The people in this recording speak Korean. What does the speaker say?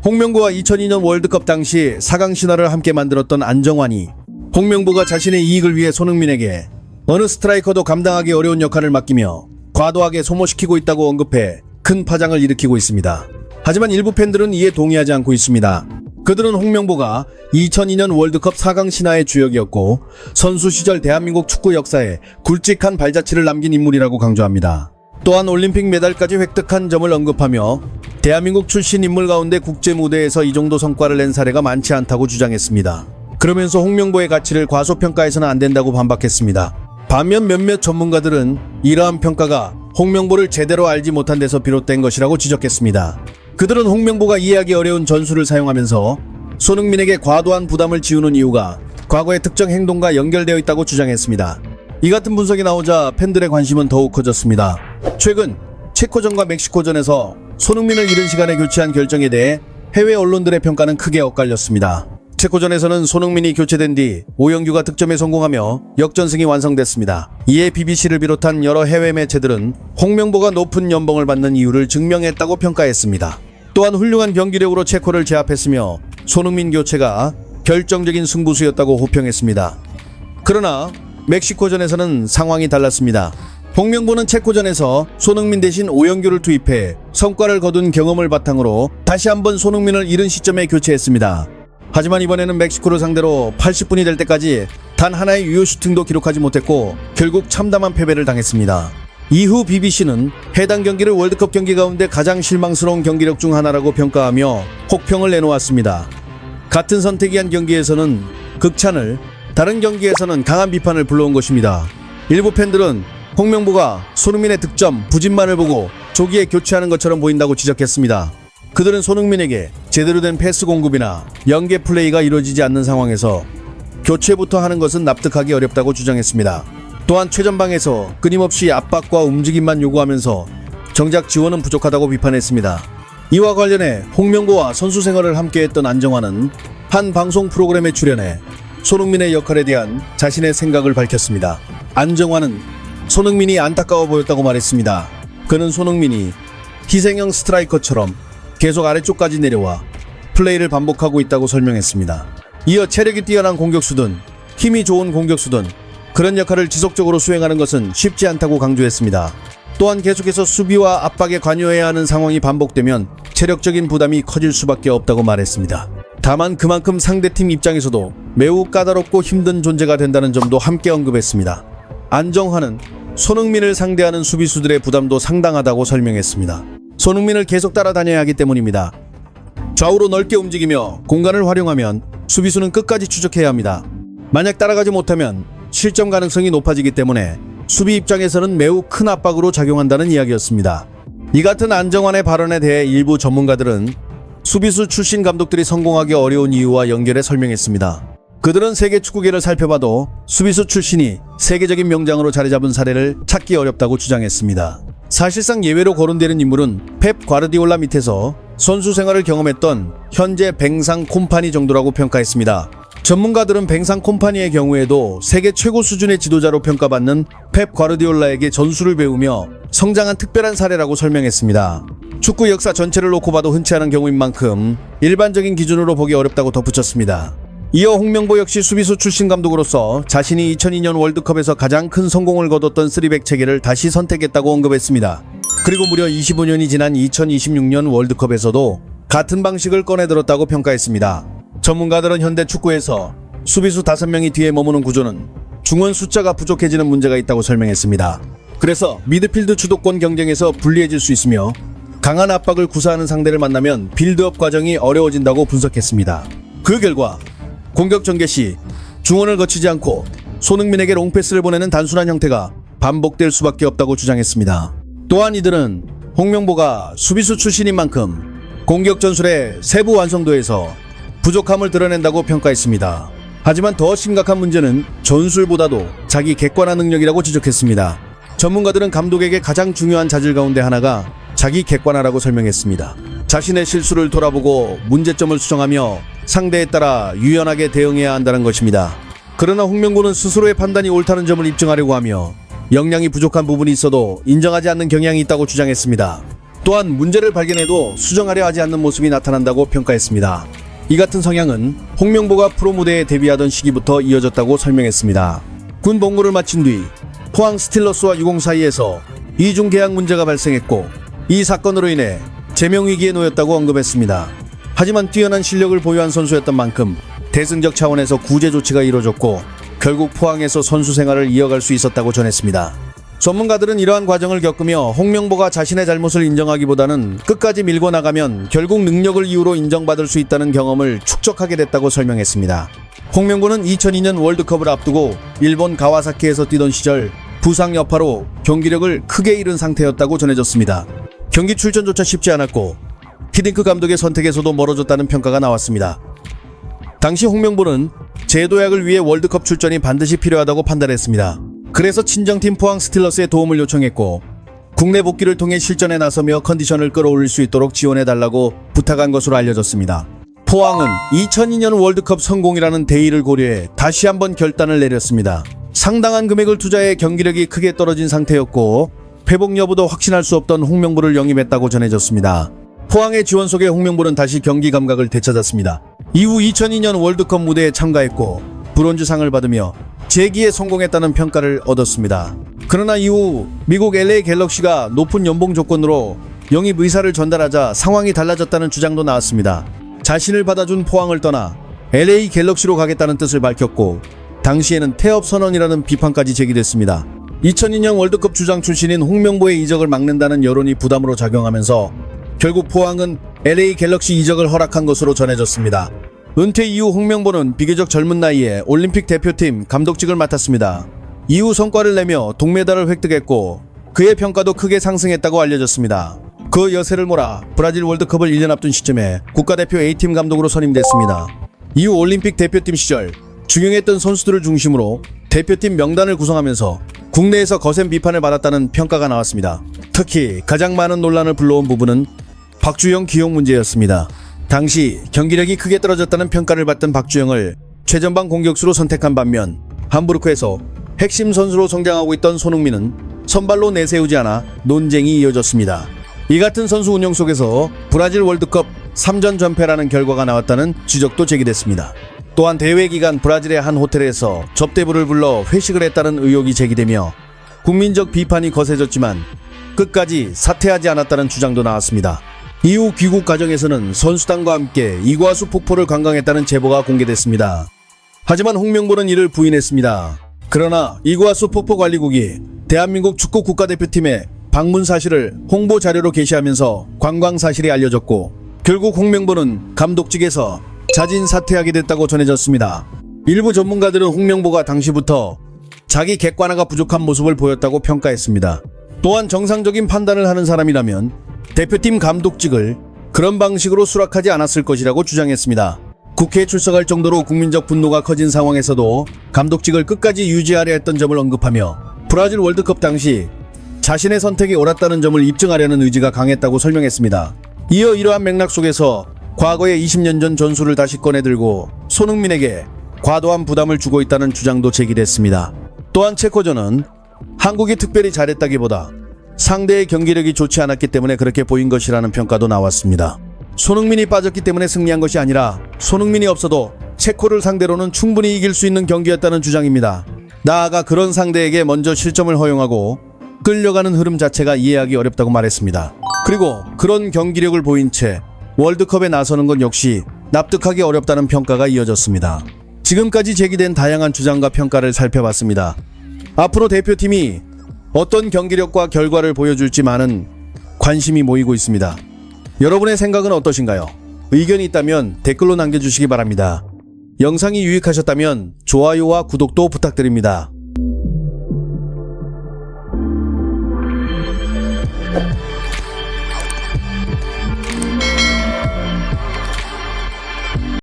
홍명보와 2002년 월드컵 당시 4강 신화를 함께 만들었던 안정환이 홍명보가 자신의 이익을 위해 손흥민에게 어느 스트라이커도 감당하기 어려운 역할을 맡기며 과도하게 소모시키고 있다고 언급해 큰 파장을 일으키고 있습니다. 하지만 일부 팬들은 이에 동의하지 않고 있습니다. 그들은 홍명보가 2002년 월드컵 4강 신화의 주역이었고 선수 시절 대한민국 축구 역사에 굵직한 발자취를 남긴 인물이라고 강조합니다. 또한 올림픽 메달까지 획득한 점을 언급하며 대한민국 출신 인물 가운데 국제 무대에서 이 정도 성과를 낸 사례가 많지 않다고 주장했습니다. 그러면서 홍명보의 가치를 과소평가해서는 안 된다고 반박했습니다. 반면 몇몇 전문가들은 이러한 평가가 홍명보를 제대로 알지 못한 데서 비롯된 것이라고 지적했습니다. 그들은 홍명보가 이해하기 어려운 전술을 사용하면서 손흥민에게 과도한 부담을 지우는 이유가 과거의 특정 행동과 연결되어 있다고 주장했습니다. 이 같은 분석이 나오자 팬들의 관심은 더욱 커졌습니다. 최근 체코전과 멕시코전에서 손흥민을 이른 시간에 교체한 결정에 대해 해외 언론들의 평가는 크게 엇갈렸습니다. 체코전에서는 손흥민이 교체된 뒤 오영규가 득점에 성공하며 역전승이 완성됐습니다. 이에 BBC를 비롯한 여러 해외 매체들은 홍명보가 높은 연봉을 받는 이유를 증명했다고 평가했습니다. 또한 훌륭한 경기력으로 체코를 제압했으며 손흥민 교체가 결정적인 승부수였다고 호평했습니다. 그러나 멕시코전에서는 상황이 달랐습니다. 홍명보는 체코전에서 손흥민 대신 오영규를 투입해 성과를 거둔 경험을 바탕으로 다시 한번 손흥민을 이른 시점에 교체했습니다. 하지만 이번에는 멕시코를 상대로 80분이 될 때까지 단 하나의 유효 슈팅도 기록하지 못했고 결국 참담한 패배를 당했습니다. 이후 BBC는 해당 경기를 월드컵 경기 가운데 가장 실망스러운 경기력 중 하나라고 평가하며 혹평을 내놓았습니다. 같은 선택이 한 경기에서는 극찬을, 다른 경기에서는 강한 비판을 불러온 것입니다. 일부 팬들은 홍명보가 손흥민의 득점, 부진만을 보고 조기에 교체하는 것처럼 보인다고 지적했습니다. 그들은 손흥민에게 제대로 된 패스 공급이나 연계 플레이가 이루어지지 않는 상황에서 교체부터 하는 것은 납득하기 어렵다고 주장했습니다. 또한 최전방에서 끊임없이 압박과 움직임만 요구하면서 정작 지원은 부족하다고 비판했습니다. 이와 관련해 홍명보와 선수 생활을 함께했던 안정환은 한 방송 프로그램에 출연해 손흥민의 역할에 대한 자신의 생각을 밝혔습니다. 안정환은 손흥민이 안타까워 보였다고 말했습니다. 그는 손흥민이 희생형 스트라이커처럼 계속 아래쪽까지 내려와 플레이를 반복하고 있다고 설명했습니다. 이어 체력이 뛰어난 공격수든 힘이 좋은 공격수든 그런 역할을 지속적으로 수행하는 것은 쉽지 않다고 강조했습니다. 또한 계속해서 수비와 압박에 관여해야 하는 상황이 반복되면 체력적인 부담이 커질 수밖에 없다고 말했습니다. 다만 그만큼 상대팀 입장에서도 매우 까다롭고 힘든 존재가 된다는 점도 함께 언급했습니다. 안정환은 손흥민을 상대하는 수비수들의 부담도 상당하다고 설명했습니다. 손흥민을 계속 따라다녀야 하기 때문입니다. 좌우로 넓게 움직이며 공간을 활용하면 수비수는 끝까지 추적해야 합니다. 만약 따라가지 못하면 실점 가능성이 높아지기 때문에 수비 입장에서는 매우 큰 압박으로 작용한다는 이야기였습니다. 이 같은 안정환의 발언에 대해 일부 전문가들은 수비수 출신 감독들이 성공하기 어려운 이유와 연결해 설명했습니다. 그들은 세계 축구계를 살펴봐도 수비수 출신이 세계적인 명장으로 자리잡은 사례를 찾기 어렵다고 주장했습니다. 사실상 예외로 거론되는 인물은 펩 과르디올라 밑에서 선수 생활을 경험했던 현재 뱅상 콤파니 정도라고 평가했습니다. 전문가들은 뱅상 콤파니의 경우에도 세계 최고 수준의 지도자로 평가받는 펩 과르디올라에게 전술을 배우며 성장한 특별한 사례라고 설명했습니다. 축구 역사 전체를 놓고 봐도 흔치 않은 경우인 만큼 일반적인 기준으로 보기 어렵다고 덧붙였습니다. 이어 홍명보 역시 수비수 출신 감독으로서 자신이 2002년 월드컵에서 가장 큰 성공을 거뒀던 3백 체계를 다시 선택했다고 언급했습니다. 그리고 무려 25년이 지난 2026년 월드컵에서도 같은 방식을 꺼내들었다고 평가했습니다. 전문가들은 현대 축구에서 수비수 5명이 뒤에 머무는 구조는 중원 숫자가 부족해지는 문제가 있다고 설명했습니다. 그래서 미드필드 주도권 경쟁에서 불리해질 수 있으며 강한 압박을 구사하는 상대를 만나면 빌드업 과정이 어려워진다고 분석했습니다. 그 결과 공격 전개 시 중원을 거치지 않고 손흥민에게 롱패스를 보내는 단순한 형태가 반복될 수밖에 없다고 주장했습니다. 또한 이들은 홍명보가 수비수 출신인 만큼 공격 전술의 세부 완성도에서 부족함을 드러낸다고 평가했습니다. 하지만 더 심각한 문제는 전술보다도 자기 객관화 능력이라고 지적했습니다. 전문가들은 감독에게 가장 중요한 자질 가운데 하나가 자기 객관화라고 설명했습니다. 자신의 실수를 돌아보고 문제점을 수정하며 상대에 따라 유연하게 대응해야 한다는 것입니다. 그러나 홍명보는 스스로의 판단이 옳다는 점을 입증하려고 하며 역량이 부족한 부분이 있어도 인정하지 않는 경향이 있다고 주장했습니다. 또한 문제를 발견해도 수정하려 하지 않는 모습이 나타난다고 평가했습니다. 이 같은 성향은 홍명보가 프로 무대에 데뷔하던 시기부터 이어졌다고 설명했습니다. 군 복무를 마친 뒤 포항 스틸러스와 유공 사이에서 이중 계약 문제가 발생했고 이 사건으로 인해 제명위기에 놓였다고 언급했습니다. 하지만 뛰어난 실력을 보유한 선수였던 만큼 대승적 차원에서 구제 조치가 이뤄졌고 결국 포항에서 선수 생활을 이어갈 수 있었다고 전했습니다. 전문가들은 이러한 과정을 겪으며 홍명보가 자신의 잘못을 인정하기보다는 끝까지 밀고 나가면 결국 능력을 이유로 인정받을 수 있다는 경험을 축적하게 됐다고 설명했습니다. 홍명보는 2002년 월드컵을 앞두고 일본 가와사키에서 뛰던 시절 부상 여파로 경기력을 크게 잃은 상태였다고 전해졌습니다. 경기 출전조차 쉽지 않았고 히딩크 감독의 선택에서도 멀어졌다는 평가가 나왔습니다. 당시 홍명보는 재도약을 위해 월드컵 출전이 반드시 필요하다고 판단했습니다. 그래서 친정팀 포항 스틸러스의 도움을 요청했고 국내 복귀를 통해 실전에 나서며 컨디션을 끌어올릴 수 있도록 지원해달라고 부탁한 것으로 알려졌습니다. 포항은 2002년 월드컵 성공이라는 대의를 고려해 다시 한번 결단을 내렸습니다. 상당한 금액을 투자해 경기력이 크게 떨어진 상태였고 회복 여부도 확신할 수 없던 홍명보를 영입했다고 전해졌습니다. 포항의 지원 속에 홍명보는 다시 경기 감각을 되찾았습니다. 이후 2002년 월드컵 무대에 참가했고 브론즈상을 받으며 재기에 성공했다는 평가를 얻었습니다. 그러나 이후 미국 LA 갤럭시가 높은 연봉 조건으로 영입 의사를 전달하자 상황이 달라졌다는 주장도 나왔습니다. 자신을 받아준 포항을 떠나 LA 갤럭시로 가겠다는 뜻을 밝혔고 당시에는 태업 선언이라는 비판까지 제기됐습니다. 2002년 월드컵 주장 출신인 홍명보의 이적을 막는다는 여론이 부담으로 작용하면서 결국 포항은 LA 갤럭시 이적을 허락한 것으로 전해졌습니다. 은퇴 이후 홍명보는 비교적 젊은 나이에 올림픽 대표팀 감독직을 맡았습니다. 이후 성과를 내며 동메달을 획득했고 그의 평가도 크게 상승했다고 알려졌습니다. 그 여세를 몰아 브라질 월드컵을 1년 앞둔 시점에 국가대표 A팀 감독으로 선임됐습니다. 이후 올림픽 대표팀 시절 중용했던 선수들을 중심으로 대표팀 명단을 구성하면서 국내에서 거센 비판을 받았다는 평가가 나왔습니다. 특히 가장 많은 논란을 불러온 부분은 박주영 기용 문제였습니다. 당시 경기력이 크게 떨어졌다는 평가를 받던 박주영을 최전방 공격수로 선택한 반면 함부르크에서 핵심 선수로 성장하고 있던 손흥민은 선발로 내세우지 않아 논쟁이 이어졌습니다. 이 같은 선수 운영 속에서 브라질 월드컵 3전 전패라는 결과가 나왔다는 지적도 제기됐습니다. 또한 대회 기간 브라질의 한 호텔에서 접대부를 불러 회식을 했다는 의혹이 제기되며 국민적 비판이 거세졌지만 끝까지 사퇴하지 않았다는 주장도 나왔습니다. 이후 귀국 과정에서는 선수단과 함께 이과수 폭포를 관광했다는 제보가 공개됐습니다. 하지만 홍명보는 이를 부인했습니다. 그러나 이과수 폭포관리국이 대한민국 축구 국가대표팀의 방문 사실을 홍보 자료로 게시하면서 관광 사실이 알려졌고 결국 홍명보는 감독직에서 자진 사퇴하게 됐다고 전해졌습니다. 일부 전문가들은 홍명보가 당시부터 자기 객관화가 부족한 모습을 보였다고 평가했습니다. 또한 정상적인 판단을 하는 사람이라면 대표팀 감독직을 그런 방식으로 수락하지 않았을 것이라고 주장했습니다. 국회에 출석할 정도로 국민적 분노가 커진 상황에서도 감독직을 끝까지 유지하려 했던 점을 언급하며 브라질 월드컵 당시 자신의 선택이 옳았다는 점을 입증하려는 의지가 강했다고 설명했습니다. 이어 이러한 맥락 속에서 과거의 20년 전 전술을 다시 꺼내들고 손흥민에게 과도한 부담을 주고 있다는 주장도 제기됐습니다. 또한 체코전은 한국이 특별히 잘했다기보다 상대의 경기력이 좋지 않았기 때문에 그렇게 보인 것이라는 평가도 나왔습니다. 손흥민이 빠졌기 때문에 승리한 것이 아니라 손흥민이 없어도 체코를 상대로는 충분히 이길 수 있는 경기였다는 주장입니다. 나아가 그런 상대에게 먼저 실점을 허용하고 끌려가는 흐름 자체가 이해하기 어렵다고 말했습니다. 그리고 그런 경기력을 보인 채 월드컵에 나서는 건 역시 납득하기 어렵다는 평가가 이어졌습니다. 지금까지 제기된 다양한 주장과 평가를 살펴봤습니다. 앞으로 대표팀이 어떤 경기력과 결과를 보여줄지 많은 관심이 모이고 있습니다. 여러분의 생각은 어떠신가요? 의견이 있다면 댓글로 남겨주시기 바랍니다. 영상이 유익하셨다면 좋아요와 구독도 부탁드립니다.